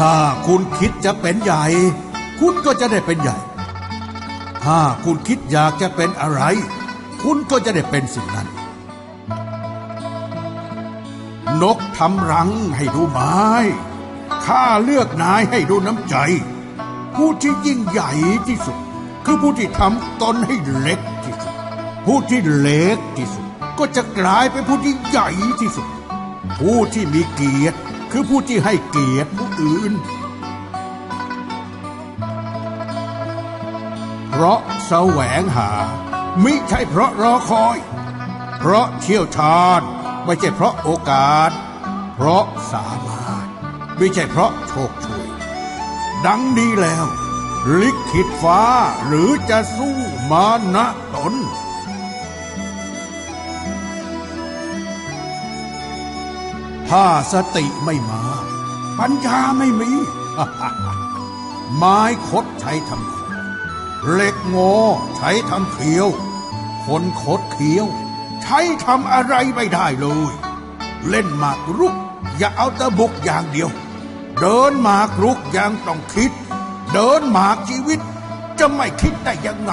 ถ้าคุณคิดจะเป็นใหญ่คุณก็จะได้เป็นใหญ่ถ้าคุณคิดอยากจะเป็นอะไรคุณก็จะได้เป็นสิ่งนั้นนกทำรังให้ดูไม้ข้าเลือกนายให้ดูน้ำใจผู้ที่ยิ่งใหญ่ที่สุดคือผู้ที่ทำตนให้เล็กที่สุดผู้ที่เล็กที่สุดก็จะกลายเป็นผู้ที่ใหญ่ที่สุดผู้ที่มีเกียรติคือผู้ที่ให้เกียรติผู้อื่นเพราะแสวงหามิใช่เพราะรอคอยเพราะเชี่ยวชาญไม่ใช่เพราะโอกาสเพราะสามารถไม่ใช่เพราะโชคช่วยดังนี้แล้วลิขิตฟ้าหรือจะสู้มานะตนถ้าสติไม่มาปัญญาไม่มี ไม้คดใช้ทำของเหล็กงอใช้ทำเขียวคนคดเขียวใช้ทำอะไรไม่ได้เลยเล่นหมากรุกอย่าเอาแต่บุกอย่างเดียวเดินหมากรุกยังต้องคิดเดินหมากชีวิตจะไม่คิดได้ยังไง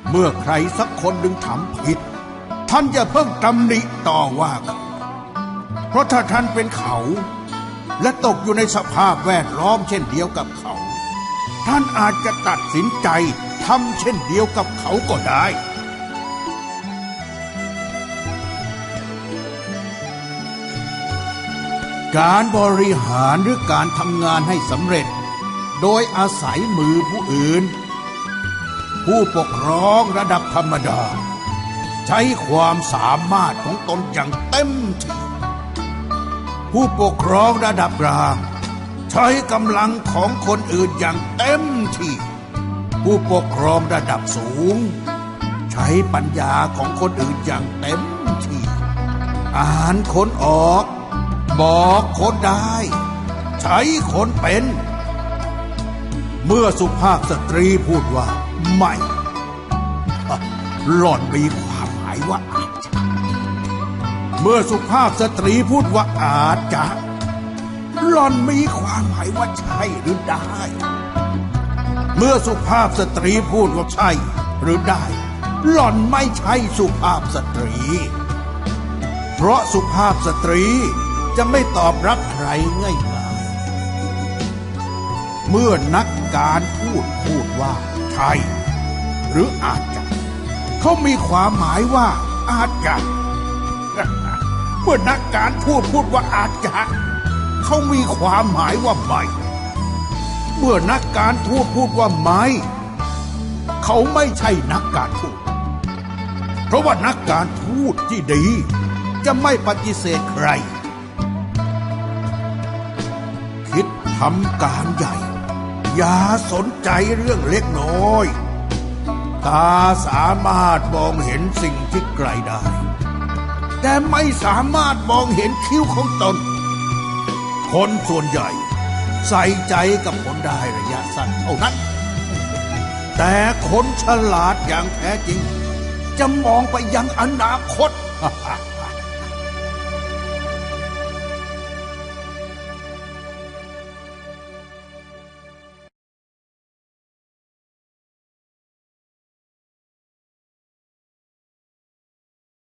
เมื่อใครสักคนหนึ่งทำผิดท่านอย่าเพิ่งตำหนิต่อว่าเขาเพราะถ้าท่านเป็นเขาและตกอยู่ในสภาพแวดล้อมเช่นเดียวกับเขาท่านอาจจะตัดสินใจทำเช่นเดียวกับเขาก็ได้การบริหารหรือการทำงานให้สำเร็จโดยอาศัยมือผู้อื่นผู้ปกครองระดับธรรมดาใช้ความสามารถของตนอย่างเต็มที่ผู้ปกครองระดับกลางใช้กำลังของคนอื่นอย่างเต็มที่ผู้ปกครองระดับสูงใช้ปัญญาของคนอื่นอย่างเต็มที่อ่านคนออกบอกคนได้ใช้คนเป็นเมื่อสุภาพสตรีพูดว่าไม่หล่อนมีความหมายว่าอาจจะเมื่อสุภาพสตรีพูดว่าอาจจะหล่อนมีความหมายว่าใช่หรือได้เมื่อสุภาพสตรีพูดว่าใช่หรือได้หล่อนไม่ใช่สุภาพสตรีเพราะสุภาพสตรีจะไม่ตอบรับใครง่ายๆเมื่อนักการพูดว่าใช่หรืออาจจะเขามีความหมายว่าอาจจะ เมื่อนักการพูดว่าอาจจะเขามีความหมายว่าไม่เมื่อนักการพูดว่าไม่เขาไม่ใช่นักการทูตเพราะว่านักการทูตที่ดีจะไม่ปฏิเสธใครคิดทำการใหญ่อย่าสนใจเรื่องเล็กน้อยตาสามารถมองเห็นสิ่งที่ไกลได้แต่ไม่สามารถมองเห็นคิ้วของตนคนส่วนใหญ่ใส่ใจกับผลได้ระยะสั้นเท่านั้นแต่คนฉลาดอย่างแท้จริงจะมองไปยังอนาคต